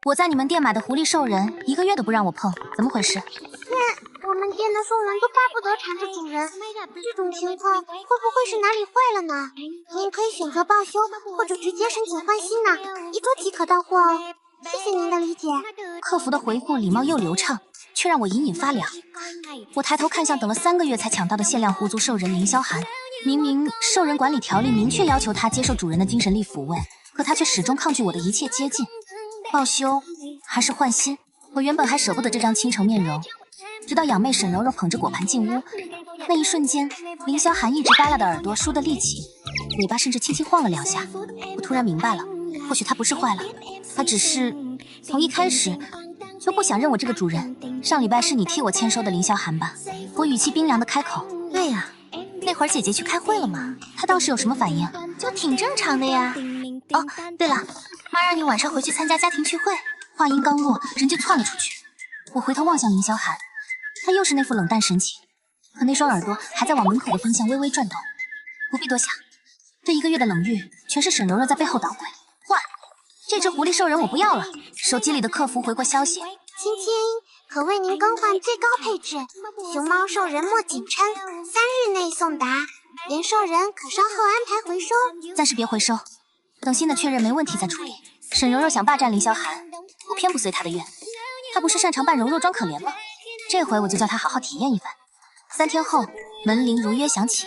我在你们店买的狐狸兽人1个月都不让我碰，怎么回事？我们店的兽人都巴不得缠着主人，这种情况会不会是哪里坏了呢？您可以选择报修，或者直接申请换新呢，一周即可到货哦。谢谢您的理解。客服的回复礼貌又流畅，却让我隐隐发凉。我抬头看向等了3个月才抢到的限量狐族兽人凌霄寒，明明兽人管理条例明确要求他接受主人的精神力抚慰，可他却始终抗拒我的一切接近。报修还是换新？我原本还舍不得这张倾城面容，直到养妹沈柔柔捧着果盘进屋，那一瞬间，凌霄寒一直耷拉的耳朵倏地立起，尾巴甚至轻轻晃了2下。我突然明白了，或许他不是坏了，他只是从一开始就不想认我这个主人。上礼拜是你替我签收的凌霄寒吧？我语气冰凉的开口。对呀，那会儿姐姐去开会了嘛，她倒是有什么反应？就挺正常的呀。哦，对了，妈让你晚上回去参加家庭聚会。话音刚落，人就窜了出去。我回头望向凌霄寒，他又是那副冷淡神情，可那双耳朵还在往门口的方向微微转动。不必多想，这1个月的冷遇，全是沈柔柔在背后捣鬼。换，这只狐狸兽人我不要了。手机里的客服回过消息：亲亲，可为您更换最高配置，熊猫兽人莫景琛，3日内送达，原兽人可稍后安排回收。暂时别回收，等新的确认没问题再处理。沈柔柔想霸占凌霄寒，我偏不随她的愿。她不是擅长扮柔弱装可怜吗？这回我就叫她好好体验一番。3天后，门铃如约响起。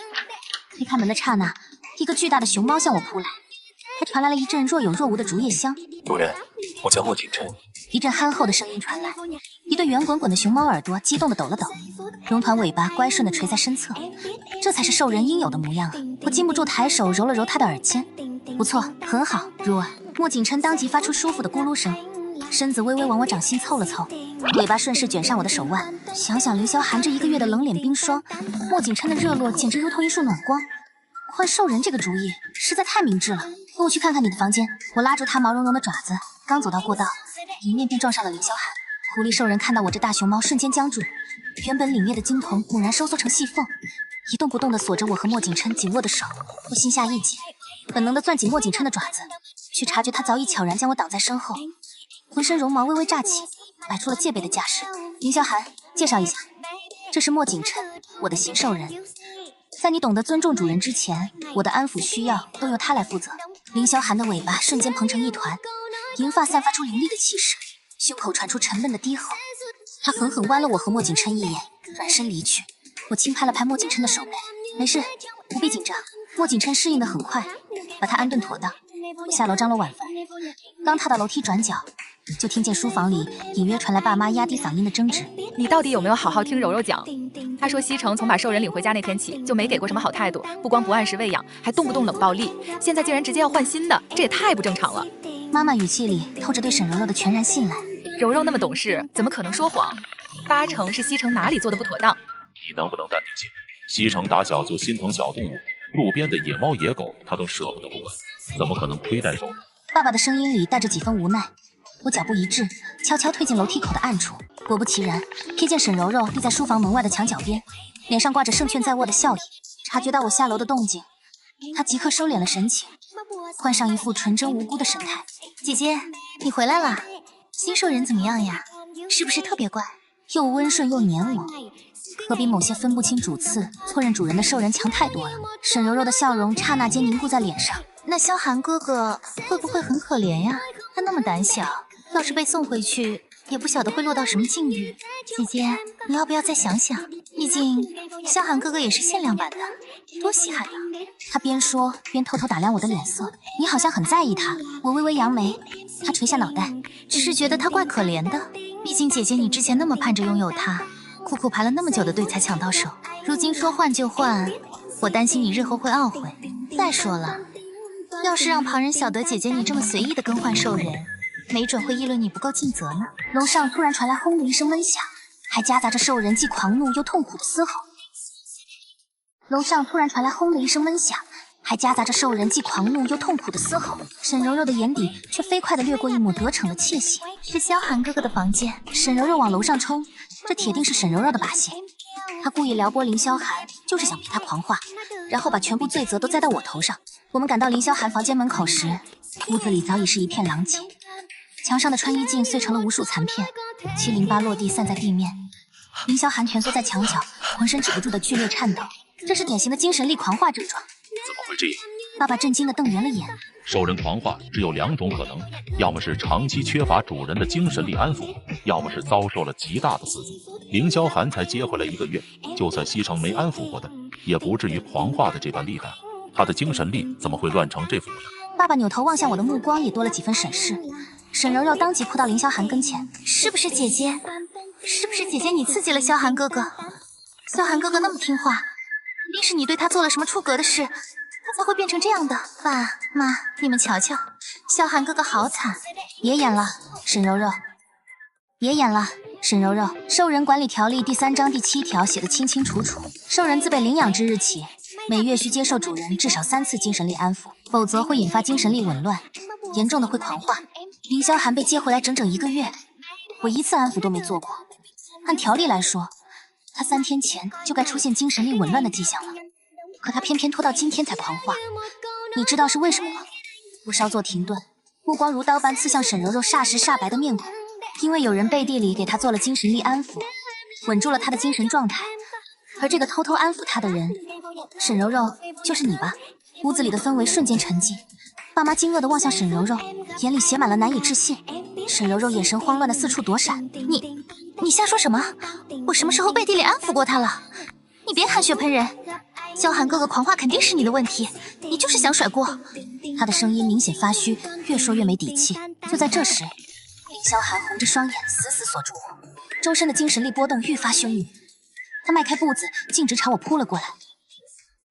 推开门的刹那，一个巨大的熊猫向我扑来，还传来了一阵若有若无的竹叶香。主人，我叫莫景琛。一阵憨厚的声音传来，一对圆滚滚的熊猫耳朵激动地抖了抖，绒团尾巴乖顺地垂在身侧，这才是兽人应有的模样啊！我禁不住抬手揉了揉他的耳尖，不错，很好，入耳。莫景琛当即发出舒服的咕噜声，身子微微往我掌心凑了凑，尾巴顺势卷上我的手腕。想想凌霄寒这1个月的冷脸冰霜，莫景琛的热络简直如同一束暖光。换兽人这个主意实在太明智了。跟我去看看你的房间。我拉住他毛茸茸的爪子，刚走到过道，迎面便撞上了凌霄寒。狐狸兽人看到我这大熊猫，瞬间僵住，原本凛冽的金瞳猛然收缩成细缝，一动不动地锁着我和莫景琛紧握的手。我心下一紧，本能地攥紧莫景琛的爪子，却察觉他早已悄然将我挡在身后，浑身绒毛微微炸起，摆出了戒备的架势。凌霄寒，介绍一下，这是莫景琛，我的新兽人。在你懂得尊重主人之前，我的安抚需要都由他来负责。凌霄寒的尾巴瞬间蓬成一团，银发散发出凌厉的气势，胸口传出沉闷的低吼。他狠狠剜了我和莫景琛一眼，转身离去。我轻拍了拍莫景琛的手背，没事，不必紧张。莫景琛适应得很快，把他安顿妥当。我下楼张罗晚饭，刚踏到楼梯转角，就听见书房里隐约传来爸妈压低嗓音的争执。你到底有没有好好听柔柔讲？他说西城从把兽人领回家那天起，就没给过什么好态度，不光不按时喂养，还动不动冷暴力，现在竟然直接要换新的，这也太不正常了。妈妈语气里透着对沈柔柔的全然信赖。柔柔那么懂事，怎么可能说谎？8成是西城哪里做的不妥当。你能不能淡定些？西城打小就心疼小动物，路边的野猫野狗他都舍不得不管，怎么可能亏待柔柔？爸爸的声音里带着几分无奈。我脚步一滞，悄悄退进楼梯口的暗处，果不其然，瞥见沈柔柔立在书房门外的墙角边，脸上挂着胜券在握的笑意。察觉到我下楼的动静，她即刻收敛了神情，换上一副纯真无辜的神态。姐姐，你回来了，新兽人怎么样呀？是不是特别乖？又温顺又黏我，可比某些分不清主次、错认主人的兽人强太多了。沈柔柔的笑容刹那间凝固在脸上。那萧寒哥哥会不会很可怜呀？他那么胆小，要是被送回去，也不晓得会落到什么境遇。姐姐，你要不要再想想？毕竟萧寒哥哥也是限量版的，多稀罕呀！他边说边偷偷打量我的脸色。你好像很在意他。我微微扬眉，他垂下脑袋，只是觉得他怪可怜的。毕竟姐姐你之前那么盼着拥有他，苦苦排了那么久的队才抢到手，如今说换就换，我担心你日后会懊悔。再说了，要是让旁人晓得姐姐你这么随意的更换兽人，没准会议论你不够尽责呢。楼上突然传来轰的一声闷响，还夹杂着兽人既狂怒又痛苦的嘶吼。楼上突然传来轰的一声闷响，还夹杂着兽人既狂怒又痛苦的嘶吼。沈柔柔的眼底却飞快地掠过一抹得逞的窃喜。是萧寒哥哥的房间。沈柔柔往楼上冲，这铁定是沈柔柔的把戏。她故意撩拨凌霄寒，就是想逼他狂化，然后把全部罪责都栽到我头上。我们赶到凌霄寒房间门口时，屋子里早已是一片狼藉。墙上的穿衣镜碎成了无数残片，708落地散在地面。林萧寒蜷缩在墙角，浑身止不住的剧烈颤抖，这是典型的精神力狂化症状。怎么会这样？爸爸震惊地瞪圆了眼。兽人狂化只有2种可能，要么是长期缺乏主人的精神力安抚，要么是遭受了极大的刺激。凌霄寒才接回来1个月，就算西城没安抚过他，也不至于狂化的这般厉害。他的精神力怎么会乱成这副模样？爸爸扭头望向我的目光也多了几分审视。沈柔柔当即扑到凌霄寒跟前，是不是姐姐？是不是姐姐你刺激了萧寒哥哥？萧寒哥哥那么听话，一定是你对他做了什么出格的事，他才会变成这样的。爸妈，你们瞧瞧，萧寒哥哥好惨。别演了，沈柔柔。别演了，沈柔柔。兽人管理条例第3章第7条写得清清楚楚，兽人自被领养之日起，每月需接受主人至少3次精神力安抚，否则会引发精神力紊乱，严重的会狂化。凌霄寒被接回来整整1个月，我1次安抚都没做过。按条例来说，他3天前就该出现精神力紊乱的迹象了，可他偏偏拖到今天才狂化。你知道是为什么吗？我稍作停顿，目光如刀般刺向沈柔柔霎时煞白的面孔。因为有人背地里给他做了精神力安抚，稳住了他的精神状态，而这个偷偷安抚他的人，沈柔柔，就是你吧？屋子里的氛围瞬间沉寂，爸妈惊愕地望向沈柔柔，眼里写满了难以置信。沈柔柔眼神慌乱地四处躲闪。你瞎说什么？我什么时候背地里安抚过他了？你别含血喷人！萧寒哥哥狂化肯定是你的问题，你就是想甩锅。他的声音明显发虚，越说越没底气。就在这时，凌霄寒红着双眼，死死锁住我，周身的精神力波动愈发凶猛。他迈开步子，径直朝我扑了过来。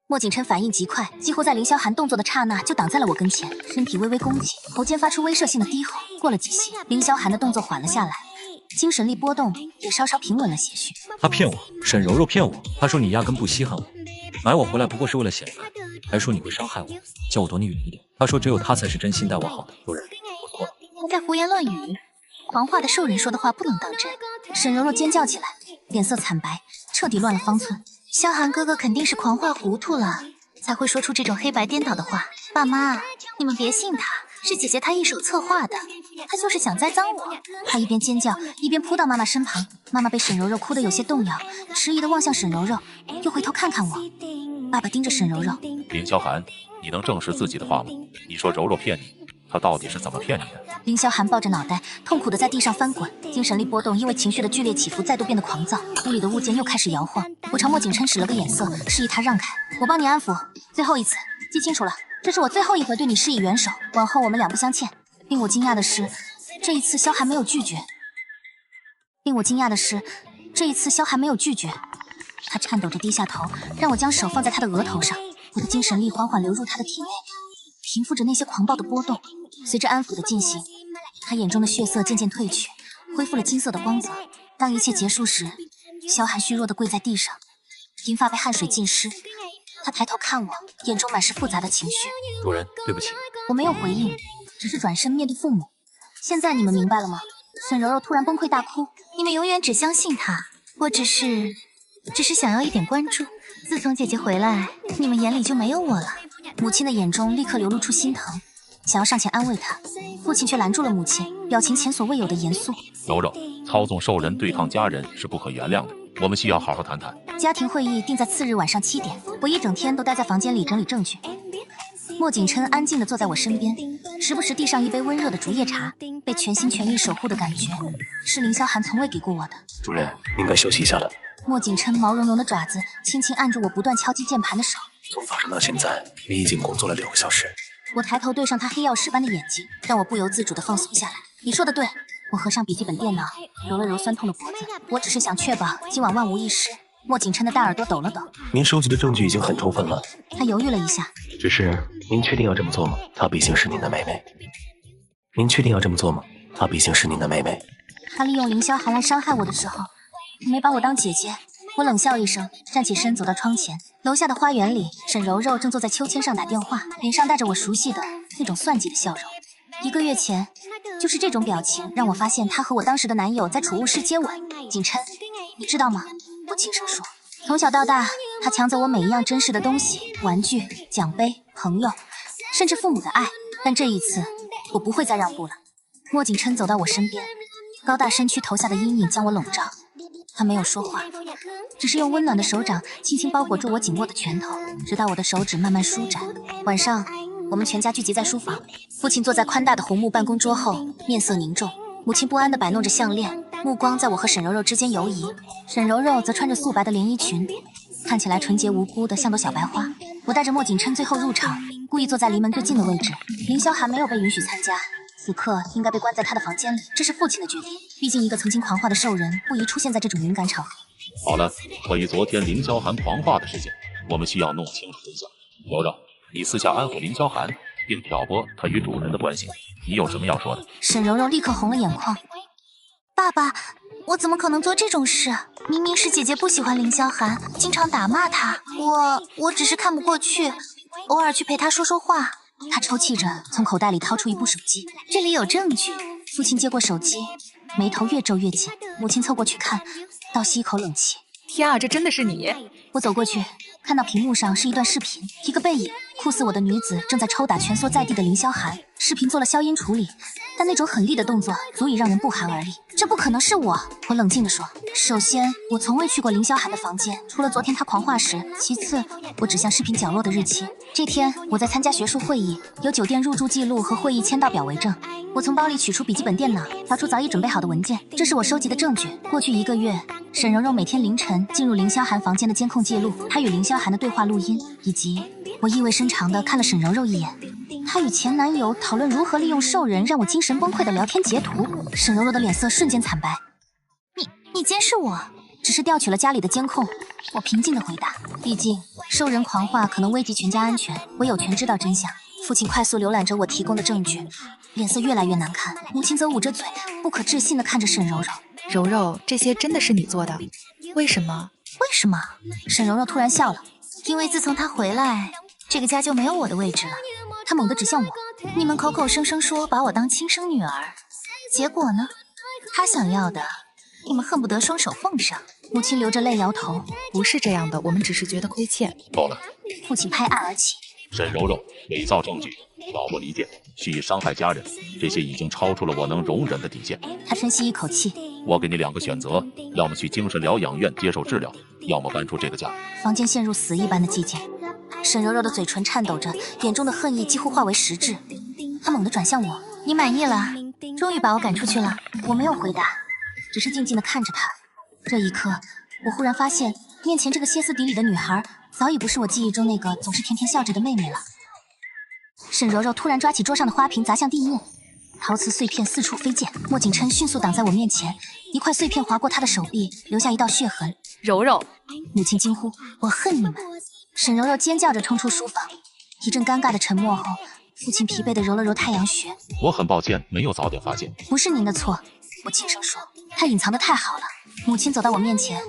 莫景琛反应极快，几乎在凌霄寒动作的刹那就挡在了我跟前，身体微微弓起，喉间发出威慑性的低吼。过了几息，凌霄寒的动作缓了下来，精神力波动也稍稍平稳了些许。他骗我，沈柔柔骗我，他说你压根不稀罕我，买我回来不过是为了显摆，还说你会伤害我，叫我躲你远一点。他说只有他才是真心待我好的主人，我错了。他在胡言乱语，狂化的兽人说的话不能当真。沈柔柔尖叫起来，脸色惨白，彻底乱了方寸。萧寒哥哥肯定是狂化糊涂了，才会说出这种黑白颠倒的话。爸妈，你们别信他，是姐姐她一手策划的，她就是想栽赃我。她一边尖叫，一边扑到妈妈身旁。妈妈被沈柔柔哭得有些动摇，迟疑地望向沈柔柔，又回头看看我。爸爸盯着沈柔柔。凌霄寒，你能证实自己的话吗？你说柔柔骗你，她到底是怎么骗你的？凌霄寒抱着脑袋，痛苦地在地上翻滚，精神力波动因为情绪的剧烈起伏再度变得狂躁。屋里的物件又开始摇晃。我朝莫景琛使了个眼色，示意他让开。我帮你安抚，最后一次，记清楚了，这是我最后一回对你施以援手，往后我们两不相欠。令我惊讶的是，这一次萧寒没有拒绝。他颤抖着低下头，让我将手放在他的额头上。我的精神力缓缓流入他的体内，平复着那些狂暴的波动。随着安抚的进行，他眼中的血色渐渐褪去，恢复了金色的光泽。当一切结束时，萧寒虚弱地跪在地上，银发被汗水浸湿。他抬头看我，眼中满是复杂的情绪。主人，对不起。我没有回应，只是转身面对父母。现在你们明白了吗？沈柔柔突然崩溃大哭。你们永远只相信她，我只是想要一点关注。自从姐姐回来，你们眼里就没有我了。母亲的眼中立刻流露出心疼，想要上前安慰她，父亲却拦住了母亲，表情前所未有的严肃。柔柔，操纵兽人对抗家人是不可原谅的，我们需要好好谈谈。家庭会议定在次日晚上7点，我一整天都待在房间里整理证据。莫景琛安静地坐在我身边，时不时递上一杯温热的竹叶茶。被全心全意守护的感觉，是凌霄寒从未给过我的。主人，应该休息一下了。莫景琛毛茸茸的爪子轻轻按住我不断敲击键盘的手。从早上到现在，你已经工作了6个小时。我抬头对上他黑曜石般的眼睛，让我不由自主地放松下来。你说的对。我合上笔记本电脑，揉了揉酸痛的脖子。我只是想确保今晚万无一失。莫景琛的大耳朵抖了抖。您收集的证据已经很充分了。他犹豫了一下。只是您确定要这么做吗？她毕竟是您的妹妹。您确定要这么做吗？她毕竟是您的妹妹。他利用凌霄寒来伤害我的时候，没把我当姐姐。我冷笑一声，站起身走到窗前。楼下的花园里，沈柔柔正坐在秋千上打电话，脸上带着我熟悉的那种算计的笑容。1个月前，就是这种表情让我发现她和我当时的男友在储物室接吻。景琛，你知道吗？我轻声说，从小到大，他抢走我每一样珍视的东西，玩具、奖杯、朋友，甚至父母的爱。但这一次，我不会再让步了。莫景琛走到我身边，高大身躯投下的阴影将我笼罩。他没有说话，只是用温暖的手掌轻轻包裹住我紧握的拳头，直到我的手指慢慢舒展。晚上，我们全家聚集在书房，父亲坐在宽大的红木办公桌后，面色凝重。母亲不安地摆弄着项链，目光在我和沈柔柔之间游移。沈柔柔则穿着素白的连衣裙，看起来纯洁无辜的像朵小白花。我带着莫景琛最后入场，故意坐在离门最近的位置。凌霄寒没有被允许参加，此刻应该被关在他的房间里，这是父亲的决定。毕竟一个曾经狂化的兽人不宜出现在这种敏感场合。好了，关于昨天凌霄寒狂化的事情，我们需要弄清楚真相。柔柔，你私下安抚凌霄寒，并挑拨他与主人的关系，你有什么要说的？沈柔柔立刻红了眼眶。爸爸，我怎么可能做这种事？明明是姐姐不喜欢凌霄寒，经常打骂他，我只是看不过去，偶尔去陪他说说话。他抽泣着从口袋里掏出一部手机，这里有证据。父亲接过手机，眉头越皱越紧。母亲凑过去看，倒吸一口冷气。天啊，这真的是你！我走过去，看到屏幕上是一段视频，一个背影，酷似我的女子正在抽打蜷缩在地的凌霄寒。视频做了消音处理，但那种狠厉的动作足以让人不寒而栗。这不可能是我，我冷静地说。首先，我从未去过凌霄寒的房间，除了昨天他狂化时。其次，我指向视频角落的日期。这天我在参加学术会议，有酒店入住记录和会议签到表为证。我从包里取出笔记本电脑，调出早已准备好的文件，这是我收集的证据。过去1个月，沈柔柔每天凌晨进入凌霄寒房间的监控记录，她与凌霄寒的对话录音，以及我意味深长地看了沈柔柔一眼，她与前男友讨论如何利用兽人让我精神崩溃的聊天截图。沈柔柔的脸色瞬间惨白。你监视我？只是调取了家里的监控。我平静地回答，毕竟兽人狂化可能危及全家安全，我有权知道真相。父亲快速浏览着我提供的证据，脸色越来越难看。母亲则捂着嘴，不可置信地看着沈柔柔。柔柔，这些真的是你做的？为什么？为什么？沈柔柔突然笑了。因为自从他回来，这个家就没有我的位置了。他猛地指向我，你们口口声声说把我当亲生女儿，结果呢？他想要的，你们恨不得双手奉上。母亲流着泪摇头，不是这样的，我们只是觉得亏欠。够了！父亲拍案而起。沈柔柔，伪造证据，挑拨离间，蓄意伤害家人，这些已经超出了我能容忍的底线。他深吸一口气。我给你2个选择，要么去精神疗养院接受治疗，要么搬出这个家。房间陷入死一般的寂静。沈柔柔的嘴唇颤抖着，眼中的恨意几乎化为实质。她猛地转向我：“你满意了？终于把我赶出去了？”我没有回答，只是静静地看着她。这一刻，我忽然发现，面前这个歇斯底里的女孩，早已不是我记忆中那个总是甜甜笑着的妹妹了。沈柔柔突然抓起桌上的花瓶砸向地面，陶瓷碎片四处飞溅。莫景琛迅速挡在我面前，一块碎片划过他的手臂，留下一道血痕。柔柔，母亲惊呼：“我恨你们！”沈柔柔尖叫着冲出书房。一阵尴尬的沉默后，父亲疲惫地揉了揉太阳穴。我很抱歉，没有早点发现。不是您的错，我轻声说。他隐藏得太好了。母亲走到我面前，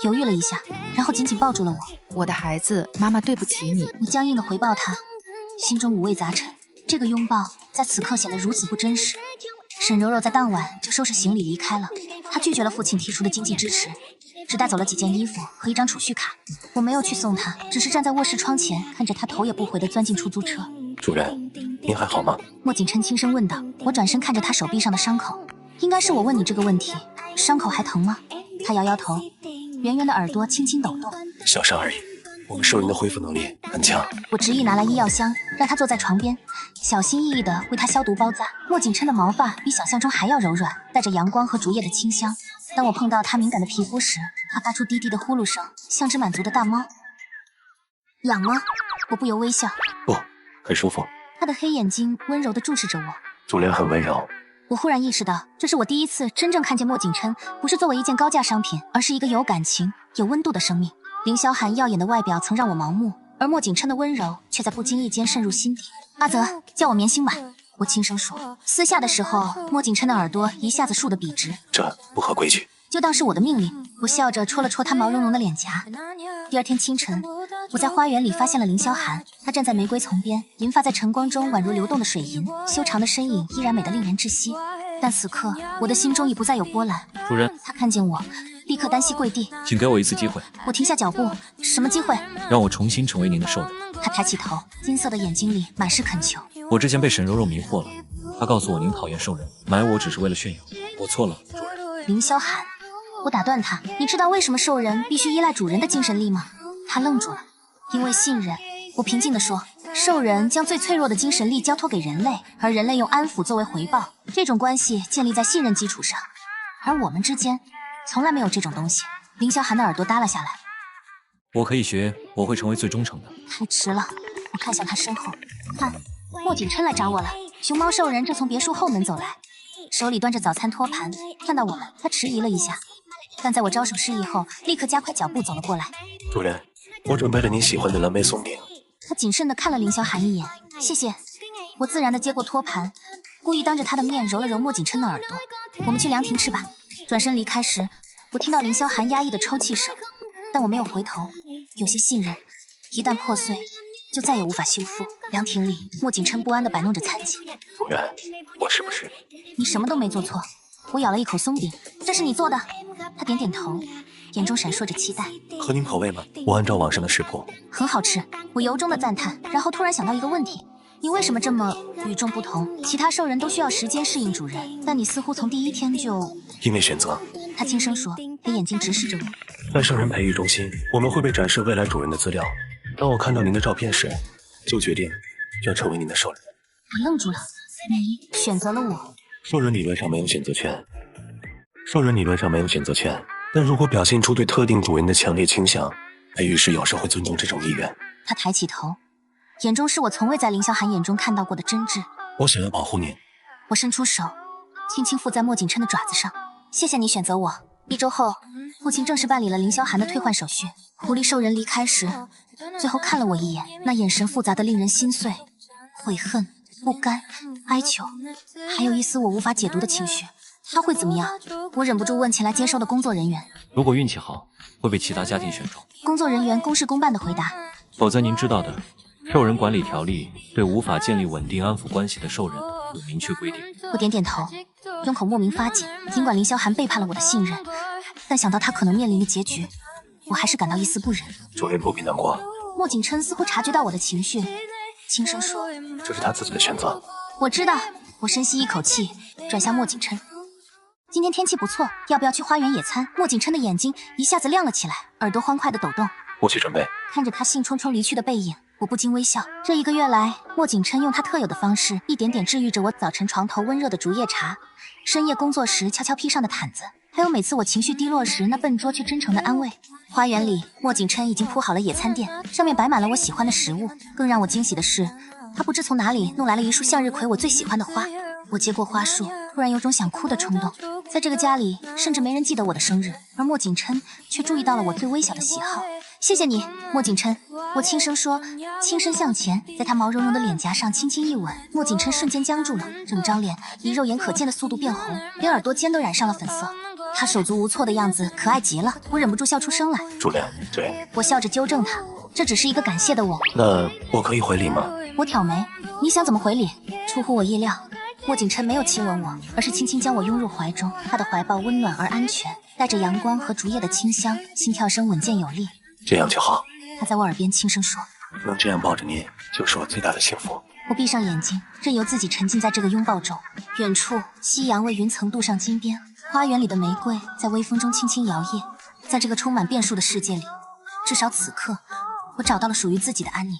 犹豫了一下，然后紧紧抱住了我。我的孩子，妈妈对不起你。我僵硬地回报他，心中五味杂陈。这个拥抱在此刻显得如此不真实。沈柔柔在当晚就收拾行李离开了，她拒绝了父亲提出的经济支持，只带走了几件衣服和一张储蓄卡。我没有去送她，只是站在卧室窗前，看着她头也不回地钻进出租车。主人，您还好吗？莫景琛轻声问道。我转身看着他手臂上的伤口，应该是我问你这个问题，伤口还疼吗？他摇摇头，圆圆的耳朵轻轻抖动。小伤而已，我们兽人的恢复能力很强。我执意拿来医药箱，让他坐在床边，小心翼翼地为他消毒包扎。莫景琛的毛发比想象中还要柔软，带着阳光和竹叶的清香。当我碰到他敏感的皮肤时，他发出低低的呼噜声，像只满足的大猫。痒吗？我不由微笑。不，很舒服。他的黑眼睛温柔地注视着我。主人很温柔。我忽然意识到，这是我第一次真正看见莫景琛不是作为一件高价商品，而是一个有感情、有温度的生命。凌霄寒耀眼的外表曾让我盲目，而莫景琛的温柔却在不经意间渗入心底。阿泽，叫我棉心吧，我轻声说。私下的时候，莫景琛的耳朵一下子竖得笔直，这不合规矩。就当是我的命令。我笑着戳了戳他毛茸茸的脸颊。第二天清晨，我在花园里发现了凌霄寒，他站在玫瑰丛边，银发在晨光中宛如流动的水银，修长的身影依然美得令人窒息。但此刻，我的心中已不再有波澜。主人，他看见我，立刻单膝跪地，请给我一次机会。我停下脚步。什么机会？让我重新成为您的兽人。他抬起头，金色的眼睛里满是恳求。我之前被沈柔柔迷惑了，他告诉我您讨厌兽人，买我只是为了炫耀。我错了，主人。凌霄寒，我打断他，你知道为什么兽人必须依赖主人的精神力吗？他愣住了，因为信任。我平静地说，兽人将最脆弱的精神力交托给人类，而人类用安抚作为回报，这种关系建立在信任基础上，而我们之间从来没有这种东西。凌霄寒的耳朵耷拉下来，我可以学，我会成为最忠诚的。太迟了，我看向他身后，看，莫景琛来找我了。熊猫兽人正从别墅后门走来，手里端着早餐托盘，看到我们，他迟疑了一下，但在我招手示意后，立刻加快脚步走了过来。主人，我准备了你喜欢的蓝莓松饼。他谨慎地看了凌霄寒一眼，谢谢。我自然地接过托盘，故意当着他的面揉了揉莫景琛的耳朵。我们去凉亭吃吧。转身离开时，我听到凌霄寒压抑的抽泣声，但我没有回头。有些信任，一旦破碎，就再也无法修复。凉亭里，莫景琛不安地摆弄着餐巾。主人，我是不是？你什么都没做错。我咬了一口松饼，这是你做的？他点点头，眼中闪烁着期待。合您口味吗？我按照网上的食谱。很好吃，我由衷的赞叹，然后突然想到一个问题。你为什么这么与众不同？其他兽人都需要时间适应主人，但你似乎从第一天就……因为选择。他轻声说，他眼睛直视着我。在兽人培育中心，我们会被展示未来主人的资料。当我看到您的照片时，就决定要成为您的兽人。我愣住了，你选择了我。兽人理论上没有选择权，但如果表现出对特定主人的强烈倾向，培育师有时会尊重这种意愿。他抬起头，眼中是我从未在凌霄寒眼中看到过的真挚。我想要保护您。我伸出手，轻轻附在莫景琛的爪子上。谢谢你选择我。1周后，父亲正式办理了凌霄寒的退换手续。狐狸兽人离开时，最后看了我一眼，那眼神复杂的令人心碎，悔恨、不甘、哀求，还有一丝我无法解读的情绪。他会怎么样？我忍不住问前来接收的工作人员。如果运气好，会被其他家庭选中。工作人员公事公办地回答。否则您知道的，兽人管理条例对无法建立稳定安抚关系的兽人有明确规定。我点点头，胸口莫名发紧。尽管凌霄寒背叛了我的信任，但想到他可能面临的结局，我还是感到一丝不忍。主人不必难过。莫景琛似乎察觉到我的情绪，轻声说：“这是他自己的选择。”我知道。我深吸一口气，转向莫景琛。今天天气不错，要不要去花园野餐？莫景琛的眼睛一下子亮了起来，耳朵欢快地抖动。我去准备。看着他兴冲冲离去的背影，我不禁微笑。这1个月来，莫景琛用他特有的方式，一点点治愈着我早晨床头温热的竹叶茶，深夜工作时悄悄披上的毯子，还有每次我情绪低落时那笨拙却真诚的安慰。花园里，莫景琛已经铺好了野餐垫，上面摆满了我喜欢的食物。更让我惊喜的是，他不知从哪里弄来了一束向日葵，我最喜欢的花。我接过花束，突然有种想哭的冲动。在这个家里，甚至没人记得我的生日，而莫景琛却注意到了我最微小的喜好。谢谢你，莫景琛。我轻声说，轻身向前，在他毛茸茸的脸颊上轻轻一吻。莫景琛瞬间僵住了，整张脸以肉眼可见的速度变红，连耳朵尖都染上了粉色。他手足无措的样子可爱极了，我忍不住笑出声来。主人，对。我笑着纠正他，这只是一个感谢的吻。那我可以回礼吗？我挑眉，你想怎么回礼？出乎我意料，莫景琛没有亲吻我，而是轻轻将我拥入怀中。他的怀抱温暖而安全，带着阳光和竹叶的清香，心跳声稳健有力。这样就好。他在我耳边轻声说，能这样抱着你，就是我最大的幸福。我闭上眼睛，任由自己沉浸在这个拥抱中。远处，夕阳为云层镀上金边，花园里的玫瑰在微风中轻轻摇曳。在这个充满变数的世界里，至少此刻，我找到了属于自己的安宁。